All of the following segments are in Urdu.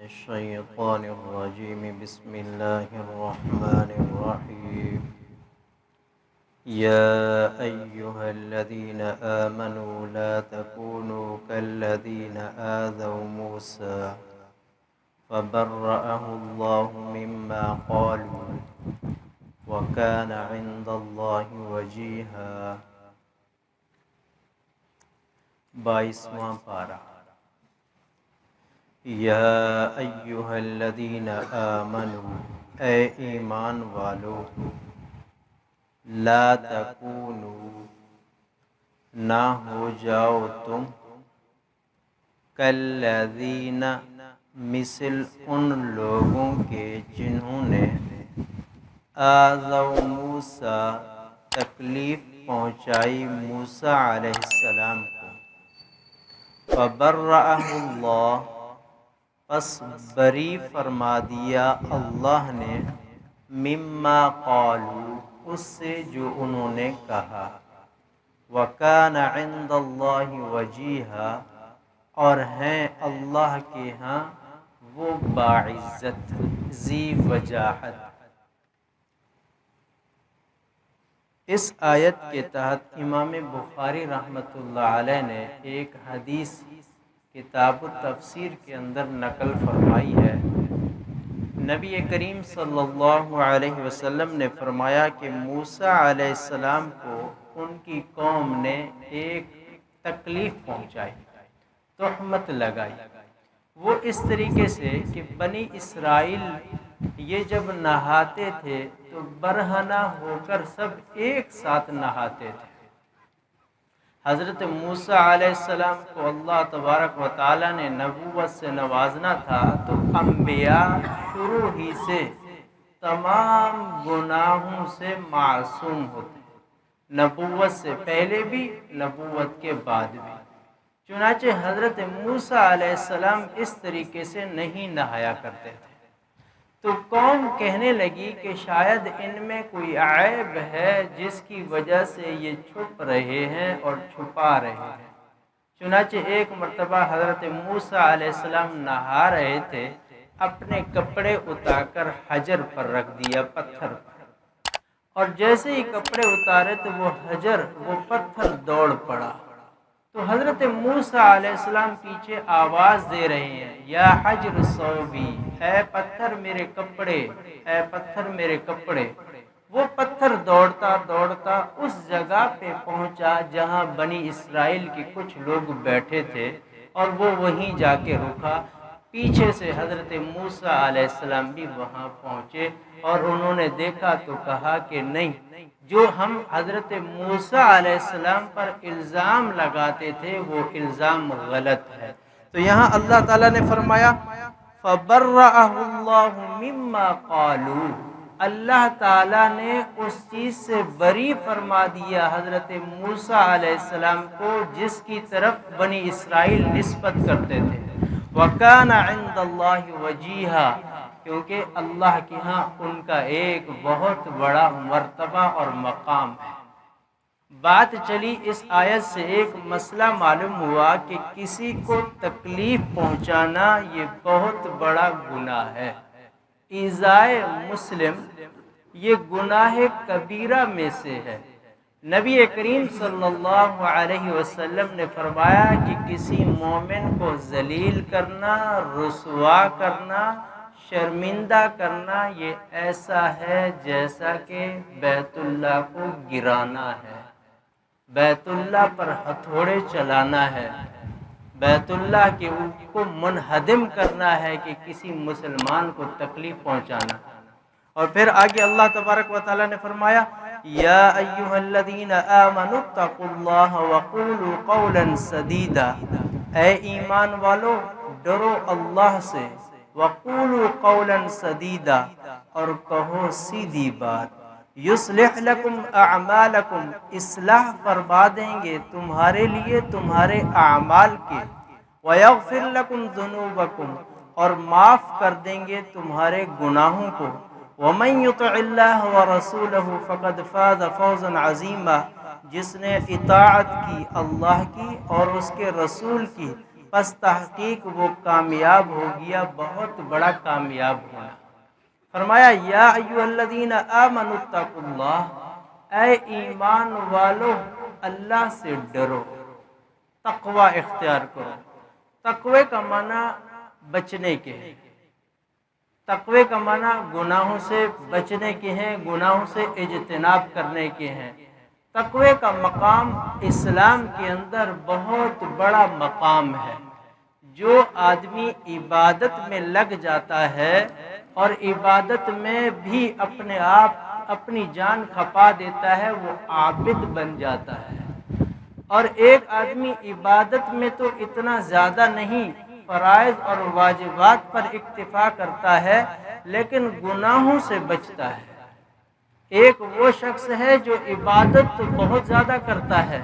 الشيطان الرجيم بسم الله الرحمن الرحيم يا أيها الذين آمنوا لا تكونوا كالذين آذوا موسى فبرأه الله مما قالوا وكان عند الله وجيها 22واں پارہ یا ایہا الذین آمنوا اے ایمان والو لا تکونوا نہ ہو جاؤ تم کالذین مثل ان لوگوں کے جنہوں نے آذوا موسیٰ تکلیف پہنچائی موسیٰ علیہ السلام کو فبرأہ اللہ پس بری فرما دیا اللہ نے مما قالوا اس سے جو انہوں نے کہا وکان عند اللہ وجیہا اور ہیں اللہ کے ہاں وہ باعزت ذی وجاہت۔ اس آیت کے تحت امام بخاری رحمۃ اللہ علیہ نے ایک حدیث کتاب التفسیر کے اندر نقل فرمائی ہے۔ نبی کریم صلی اللہ علیہ وسلم نے فرمایا کہ موسیٰ علیہ السلام کو ان کی قوم نے ایک تکلیف پہنچائی، تہمت لگائی۔ وہ اس طریقے سے کہ بنی اسرائیل یہ جب نہاتے تھے تو برہنہ ہو کر سب ایک ساتھ نہاتے تھے۔ حضرت موسیٰ علیہ السلام کو اللہ تبارک و تعالیٰ نے نبوت سے نوازنا تھا، تو انبیاء شروع ہی سے تمام گناہوں سے معصوم ہوتے ہیں، نبوت سے پہلے بھی نبوت کے بعد بھی۔ چنانچہ حضرت موسیٰ علیہ السلام اس طریقے سے نہیں نہایا کرتے تھے، تو قوم کہنے لگی کہ شاید ان میں کوئی عیب ہے جس کی وجہ سے یہ چھپ رہے ہیں اور چھپا رہے ہیں۔ چنانچہ ایک مرتبہ حضرت موسیٰ علیہ السلام نہا رہے تھے، اپنے کپڑے اتار کر حجر پر رکھ دیا، پتھر پر، اور جیسے ہی کپڑے اتارے تو وہ پتھر دوڑ پڑا۔ تو حضرت موسیٰ علیہ السلام پیچھے آواز دے رہے ہیں یا حجر ثوبی، اے پتھر میرے کپڑے، اے پتھر میرے کپڑے۔ وہ پتھر دوڑتا دوڑتا اس جگہ پہ پہنچا جہاں بنی اسرائیل کے کچھ لوگ بیٹھے تھے، اور وہ وہیں جا کے رکا۔ پیچھے سے حضرت موسیٰ علیہ السلام بھی وہاں پہنچے، اور انہوں نے دیکھا تو کہا کہ نہیں، جو ہم حضرت موسیٰ علیہ السلام پر الزام لگاتے تھے وہ الزام غلط ہے۔ تو یہاں اللہ تعالیٰ نے فرمایا فَبَرَّأَهُ اللَّهُ مِمَّا قَالُوا، اللہ تعالیٰ نے اس چیز سے بری فرما دیا حضرت موسیٰ علیہ السلام کو جس کی طرف بنی اسرائیل نسبت کرتے تھے۔ وَكَانَ عِندَ اللَّهِ وَجِيهًا، کیونکہ اللہ کے ہاں ان کا ایک بہت بڑا مرتبہ اور مقام ہے۔ بات چلی اس آیت سے ایک مسئلہ معلوم ہوا کہ کسی کو تکلیف پہنچانا یہ بہت بڑا گناہ ہے۔ ایذائے مسلم یہ گناہ کبیرہ میں سے ہے۔ نبی کریم صلی اللہ علیہ وسلم نے فرمایا کہ کسی مومن کو ذلیل کرنا، رسوا کرنا، شرمندہ کرنا یہ ایسا ہے جیسا کہ بیت اللہ کو گرانا ہے، بیت اللہ پر ہتھوڑے چلانا ہے، بیت اللہ کے کو منہدم کرنا ہے کہ کسی مسلمان کو تکلیف پہنچانا۔ اور پھر آگے اللہ تبارک و تعالیٰ نے فرمایا یا ایہا الذین آمنوا اتقوا اللہ وقولوا قولا سدیدا، اے ایمان والو ڈرو اللہ سے، وقولوا قولا سدیدا اور کہو سیدھی بات، یصلح لکم اعمالکم اصلاح فرما دیں گے تمہارے لیے تمہارے اعمال کے، ویغفر لکم ذنوبکم اور معاف کر دیں گے تمہارے گناہوں کو، ومن یطع اللہ ورسولہ فقد فاز فوزا عظیما، جس نے اطاعت کی اللہ کی اور اس کے رسول کی پس تحقیق وہ کامیاب ہو گیا بہت بڑا کامیاب ہونا۔ فرمایا یا ایھا الذین آمنوا اتقوا اللہ، اے ایمان والو اللہ سے ڈرو، تقوی اختیار کرو۔ تقوی کا معنی بچنے کے ہے، تقوی کا معنی گناہوں سے بچنے کے ہیں، گناہوں سے اجتناب کرنے کے ہیں۔ تقوی کا مقام اسلام کے اندر بہت بڑا مقام ہے۔ جو آدمی عبادت میں لگ جاتا ہے اور عبادت میں بھی اپنے آپ اپنی جان کھپا دیتا ہے، وہ عابد بن جاتا ہے۔ اور ایک آدمی عبادت میں تو اتنا زیادہ نہیں، فرائض اور واجبات پر اکتفا کرتا ہے لیکن گناہوں سے بچتا ہے۔ ایک وہ شخص ہے جو عبادت تو بہت زیادہ کرتا ہے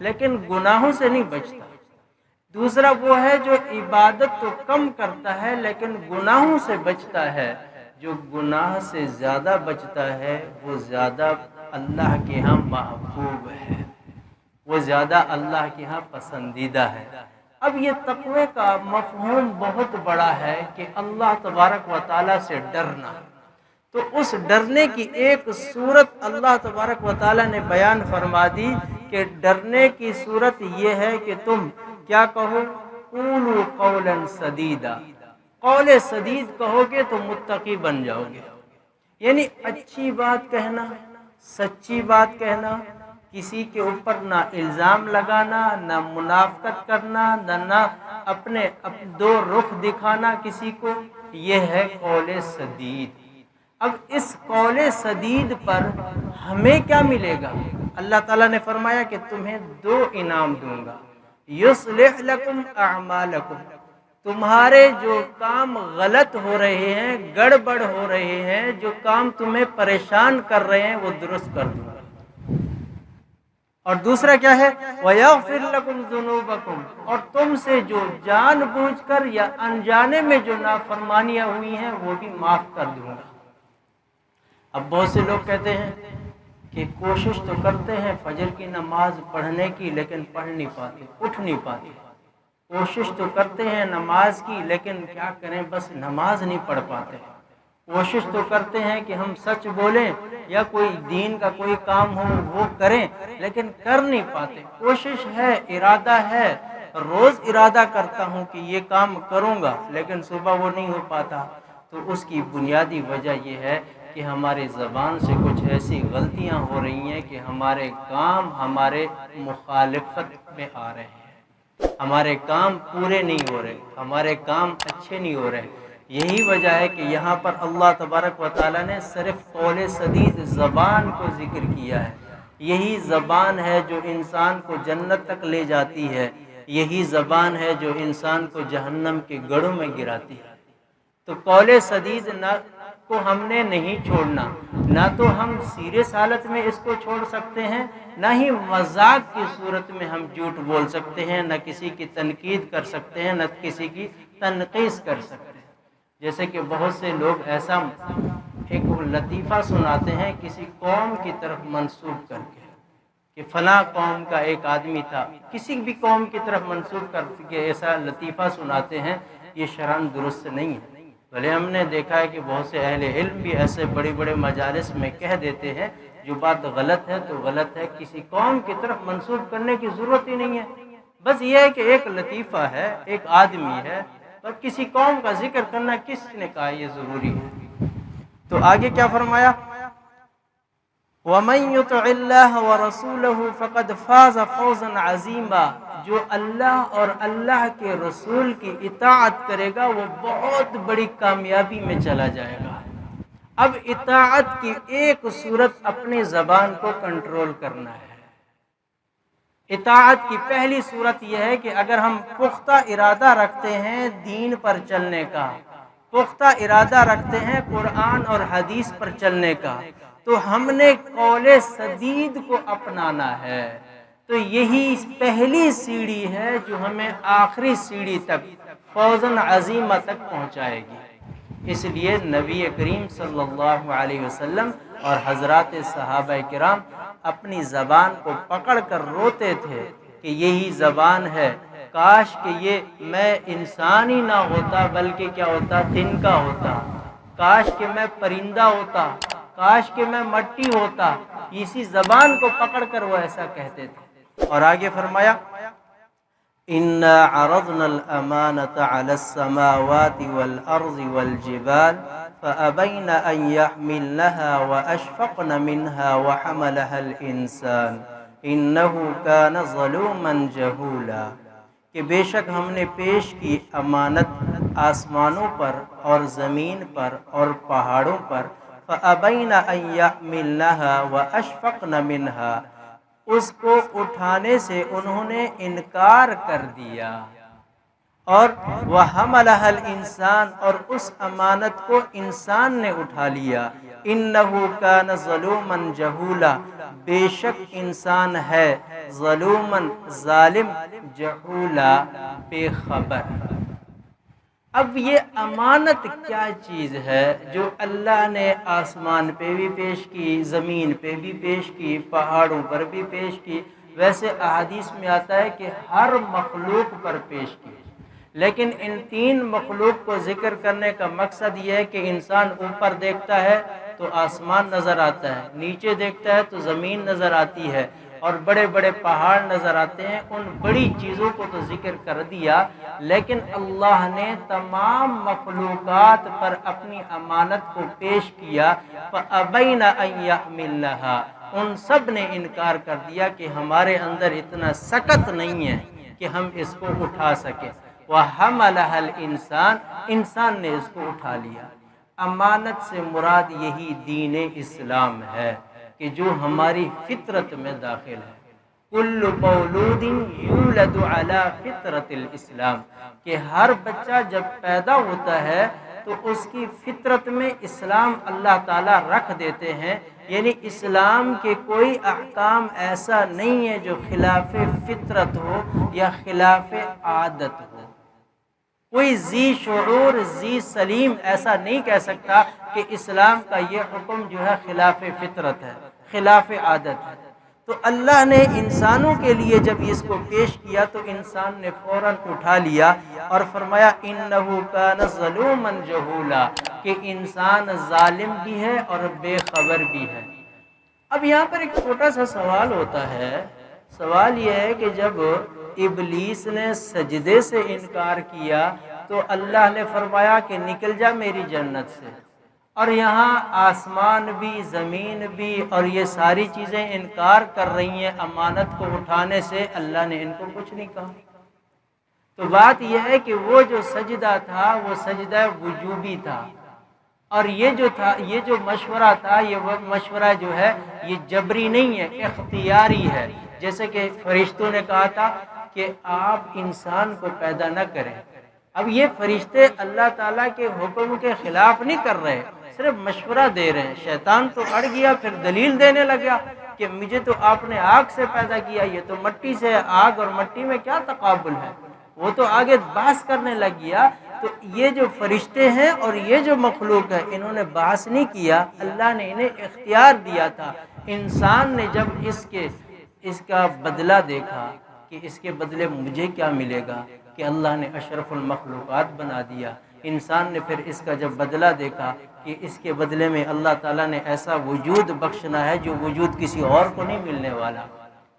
لیکن گناہوں سے نہیں بچتا۔ دوسرا وہ ہے جو عبادت تو کم کرتا ہے لیکن گناہوں سے بچتا ہے۔ جو گناہ سے زیادہ بچتا ہے وہ زیادہ اللہ کے ہاں محبوب ہے، وہ زیادہ اللہ کے ہاں پسندیدہ ہے۔ اب یہ تقوی کا مفہوم بہت بڑا ہے کہ اللہ تبارک و تعالیٰ سے ڈرنا۔ تو اس ڈرنے کی ایک صورت اللہ تبارک و تعالیٰ نے بیان فرما دی کہ ڈرنے کی صورت یہ ہے کہ تم کیا کہو، قولوا قولا سدیدا، قول سدید کہو گے تو متقی بن جاؤ گے۔ یعنی اچھی بات کہنا، سچی بات کہنا، کسی کے اوپر نہ الزام لگانا، نہ منافقت کرنا، نہ اپنے دو رخ دکھانا کسی کو، یہ ہے قول سدید۔ اب اس قول سدید پر ہمیں کیا ملے گا؟ اللہ تعالیٰ نے فرمایا کہ تمہیں دو انعام دوں گا۔ یصلح لکم اعمالکم، تمہارے جو کام غلط ہو رہے ہیں، گڑبڑ ہو رہے ہیں، جو کام تمہیں پریشان کر رہے ہیں وہ درست کر دوں گا۔ اور دوسرا کیا ہے، وَيَغْفِرْ لَكُمْ ذُنُوبَكُمْ، اور تم سے جو جان بوجھ کر یا انجانے میں جو نافرمانیاں ہوئی ہیں وہ بھی معاف کر دوں گا۔ اب بہت سے لوگ کہتے ہیں کہ کوشش تو کرتے ہیں فجر کی نماز پڑھنے کی لیکن پڑھ نہیں پاتے، اٹھ نہیں پاتے۔ کوشش تو کرتے ہیں نماز کی لیکن کیا کریں، بس نماز نہیں پڑھ پاتے۔ کوشش تو کرتے ہیں کہ ہم سچ بولیں یا کوئی دین کا کوئی کام ہو وہ کریں لیکن کر نہیں پاتے۔ کوشش ہے، ارادہ ہے، روز ارادہ کرتا ہوں کہ یہ کام کروں گا لیکن صبح وہ نہیں ہو پاتا۔ تو اس کی بنیادی وجہ یہ ہے کہ ہماری زبان سے کچھ ایسی غلطیاں ہو رہی ہیں کہ ہمارے کام ہمارے مخالفت میں آ رہے ہیں، ہمارے کام پورے نہیں ہو رہے، ہمارے کام اچھے نہیں ہو رہے۔ یہی وجہ ہے کہ یہاں پر اللہ تبارک و تعالیٰ نے صرف قول سدید زبان کو ذکر کیا ہے۔ یہی زبان ہے جو انسان کو جنت تک لے جاتی ہے، یہی زبان ہے جو انسان کو جہنم کے گڑھوں میں گراتی ہے۔ تو قول سدید کو ہم نے نہیں چھوڑنا، نہ تو ہم سیریس حالت میں اس کو چھوڑ سکتے ہیں، نہ ہی مذاق کی صورت میں ہم جھوٹ بول سکتے ہیں، نہ کسی کی تنقید کر سکتے ہیں، نہ کسی کی تنقیص کر سکتے ہیں۔ جیسے کہ بہت سے لوگ ایسا ایک لطیفہ سناتے ہیں کسی قوم کی طرف منسوب کر کے کہ فلاں قوم کا ایک آدمی تھا، کسی بھی قوم کی طرف منسوب کر کے ایسا لطیفہ سناتے ہیں، یہ شرعاً درست نہیں ہے۔ بھلے ہم نے دیکھا ہے کہ بہت سے اہل علم بھی ایسے بڑے بڑے مجالس میں کہہ دیتے ہیں جو بات غلط ہے تو غلط ہے، کسی قوم کی طرف منسوب کرنے کی ضرورت ہی نہیں ہے۔ بس یہ ہے کہ ایک لطیفہ ہے، ایک آدمی ہے، اور کسی قوم کا ذکر کرنا کس نے کہا یہ ضروری ہے؟ تو آگے کیا فرمایا، وَمَن يُطِعِ اللَّهَ وَرَسُولَهُ فَقَدْ فَازَ فَوْزًا عَظِيمًا، جو اللہ اور اللہ کے رسول کی اطاعت کرے گا وہ بہت بڑی کامیابی میں چلا جائے گا۔ اب اطاعت کی ایک صورت اپنی زبان کو کنٹرول کرنا ہے۔ اطاعت کی پہلی صورت یہ ہے کہ اگر ہم پختہ ارادہ رکھتے ہیں دین پر چلنے کا، پختہ ارادہ رکھتے ہیں قرآن اور حدیث پر چلنے کا، تو ہم نے قول سدید کو اپنانا ہے۔ تو یہی پہلی سیڑھی ہے جو ہمیں آخری سیڑھی تک فوزاً عظیمہ تک پہنچائے گی۔ اس لیے نبی کریم صلی اللہ علیہ وسلم اور حضرات صحابہ کرام اپنی زبان کو پکڑ کر روتے تھے کہ یہی زبان ہے کاش کہ یہ میں انسان ہی نہ ہوتا بلکہ کیا ہوتا، تنکا ہوتا، کاش کہ میں پرندہ ہوتا، کاش کہ میں مٹی ہوتا۔ اسی زبان کو پکڑ کر وہ ایسا کہتے تھے۔ اور آگے فرمایا اِنَّا عَرَضْنَا الْأَمَانَةَ عَلَى السَّمَاوَاتِ وَالْأَرْضِ وَالْجِبَالِ فَأَبَيْنَ أَنْ يَحْمِلْنَهَا وَأَشْفَقْنَ مِنْهَا وَحَمَلَهَا الْإِنسَانُ إِنَّهُ كَانَ ظَلُومًا جَهُولًا، کہ بے شک ہم نے پیش کی امانت آسمانوں پر اور زمین پر اور پہاڑوں پر، فَأَبَيْنَ أَنْ يَحْمِلْنَهَا وَأَشْفَقْنَ مِنْهَا، اس کو اٹھانے سے انہوں نے انکار کر دیا، اور وَحَمَلَهَا الْإِنسَانُ، اور اس امانت کو انسان نے اٹھا لیا۔ إِنَّهُ كَانَ ظَلُومًا جَهُولًا، بے شک انسان ہے ظلوماً ظالم، جہولا بے خبر۔ اب یہ امانت کیا چیز ہے جو اللہ نے آسمان پہ بھی پیش کی، زمین پہ بھی پیش کی، پہاڑوں پر بھی پیش کی، ویسے احادیث میں آتا ہے کہ ہر مخلوق پر پیش کی، لیکن ان تین مخلوق کو ذکر کرنے کا مقصد یہ ہے کہ انسان اوپر دیکھتا ہے تو آسمان نظر آتا ہے، نیچے دیکھتا ہے تو زمین نظر آتی ہے، اور بڑے بڑے پہاڑ نظر آتے ہیں، ان بڑی چیزوں کو تو ذکر کر دیا، لیکن اللہ نے تمام مخلوقات پر اپنی امانت کو پیش کیا۔ فَأَبَيْنَ أَنْ يَحْمِلْنَهَا، ان سب نے انکار کر دیا کہ ہمارے اندر اتنا سکت نہیں ہے کہ ہم اس کو اٹھا سکیں۔ وَحَمَلَهَا الْإِنسَانُ، انسان نے اس کو اٹھا لیا۔ امانت سے مراد یہی دین اسلام ہے کہ جو ہماری فطرت میں داخل ہے۔ کل مولود یولد علی فطرت الاسلام، کہ ہر بچہ جب پیدا ہوتا ہے تو اس کی فطرت میں اسلام اللہ تعالیٰ رکھ دیتے ہیں، یعنی اسلام کے کوئی احکام ایسا نہیں ہے جو خلاف فطرت ہو یا خلاف عادت ہو۔ کوئی ذی شعور ذی سلیم ایسا نہیں کہہ سکتا کہ اسلام کا یہ حکم جو ہے خلاف فطرت ہے، خلاف عادت ہے۔ تو اللہ نے انسانوں کے لیے جب اس کو پیش کیا تو انسان نے فوراً اٹھا لیا اور فرمایا انہ کان ظلوما جہولا، کہ انسان ظالم بھی ہے اور بے خبر بھی ہے۔ اب یہاں پر ایک چھوٹا سا سوال ہوتا ہے، سوال یہ ہے کہ جب ابلیس نے سجدے سے انکار کیا تو اللہ نے فرمایا کہ نکل جا میری جنت سے، اور یہاں آسمان بھی زمین بھی اور یہ ساری چیزیں انکار کر رہی ہیں امانت کو اٹھانے سے، اللہ نے ان کو کچھ نہیں کہا۔ تو بات یہ ہے کہ وہ جو سجدہ تھا وہ سجدہ وجوبی تھا، اور یہ جو تھا، یہ جو مشورہ تھا، یہ مشورہ جو ہے یہ جبری نہیں ہے، اختیاری ہے۔ جیسے کہ فرشتوں نے کہا تھا کہ آپ انسان کو پیدا نہ کریں، اب یہ فرشتے اللہ تعالیٰ کے حکم کے خلاف نہیں کر رہے، صرف مشورہ دے رہے ہیں۔ شیطان تو اڑ گیا، پھر دلیل دینے لگا کہ مجھے تو آپ نے آگ سے پیدا کیا، یہ تو مٹی سے، آگ اور مٹی میں کیا تقابل ہے، وہ تو آگے بحث کرنے لگ گیا۔ تو یہ جو فرشتے ہیں اور یہ جو مخلوق ہے انہوں نے بحث نہیں کیا، اللہ نے انہیں اختیار دیا تھا۔ انسان نے جب اس کا بدلہ دیکھا کہ اس کے بدلے مجھے کیا ملے گا، کہ اللہ نے اشرف المخلوقات بنا دیا، انسان نے پھر اس کا جب بدلہ دیکھا کہ اس کے بدلے میں اللہ تعالیٰ نے ایسا وجود بخشنا ہے جو وجود کسی اور کو نہیں ملنے والا،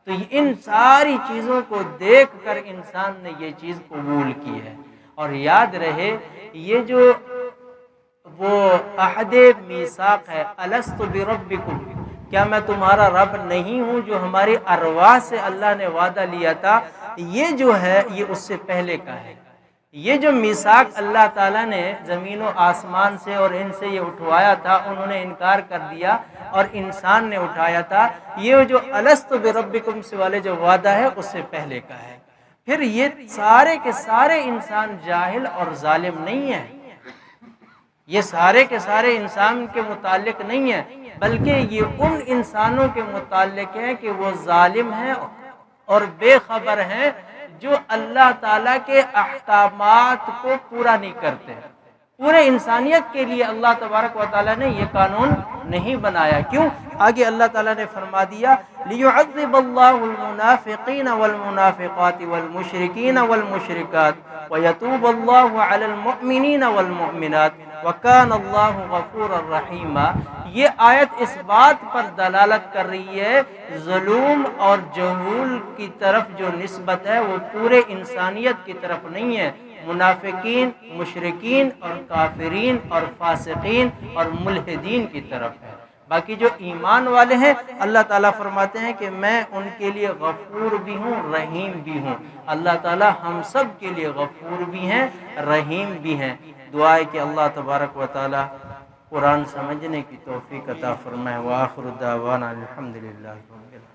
تو ان ساری چیزوں کو دیکھ کر انسان نے یہ چیز قبول کی ہے۔ اور یاد رہے یہ جو وہ عہد میثاق ہے، الست بربکم، کیا میں تمہارا رب نہیں ہوں، جو ہماری ارواح سے اللہ نے وعدہ لیا تھا، یہ جو ہے یہ اس سے پہلے کا ہے۔ یہ جو میثاق اللہ تعالیٰ نے زمین و آسمان سے اور ان سے یہ اٹھوایا تھا، انہوں نے انکار کر دیا اور انسان نے اٹھایا تھا، یہ جو الست بربکم سے والے جو وعدہ ہے اس سے پہلے کا ہے۔ پھر یہ سارے کے سارے انسان جاہل اور ظالم نہیں ہیں، یہ سارے کے سارے انسان کے متعلق نہیں ہے، بلکہ یہ ان انسانوں کے متعلق ہے کہ وہ ظالم ہیں اور بے خبر ہیں، جو اللہ تعالیٰ کے احکامات کو پورا نہیں کرتے۔ پورے انسانیت کے لیے اللہ تبارک و تعالیٰ نے یہ قانون نہیں بنایا، کیوں؟ آگے اللہ تعالیٰ نے فرما دیا لِيُعَذِّبَ اللَّهُ الْمُنَافِقِينَ وَالْمُنَافِقَاتِ وَالْمُشْرِكِينَ وَالْمُشْرِكَاتِ وَيَتُوبَ اللَّهُ عَلَى الْمُؤْمِنِينَ وَالْمُؤْمِنَاتِ وَكَانَ اللَّهُ غَفُورًا رَحِيمًا۔ یہ آیت اس بات پر دلالت کر رہی ہے ظلم اور جہول کی طرف جو نسبت ہے وہ پورے انسانیت کی طرف نہیں ہے، منافقین، مشرکین اور کافرین اور فاسقین اور ملحدین کی طرف ہے۔ باقی جو ایمان والے ہیں اللہ تعالیٰ فرماتے ہیں کہ میں ان کے لیے غفور بھی ہوں، رحیم بھی ہوں۔ اللہ تعالیٰ ہم سب کے لیے غفور بھی ہیں، رحیم بھی ہیں۔ دعا ہے کہ اللہ تبارک و تعالیٰ قرآن سمجھنے کی توفیق عطا فرمائے۔ وآخر دعوانا الحمدللہ رب العالمین۔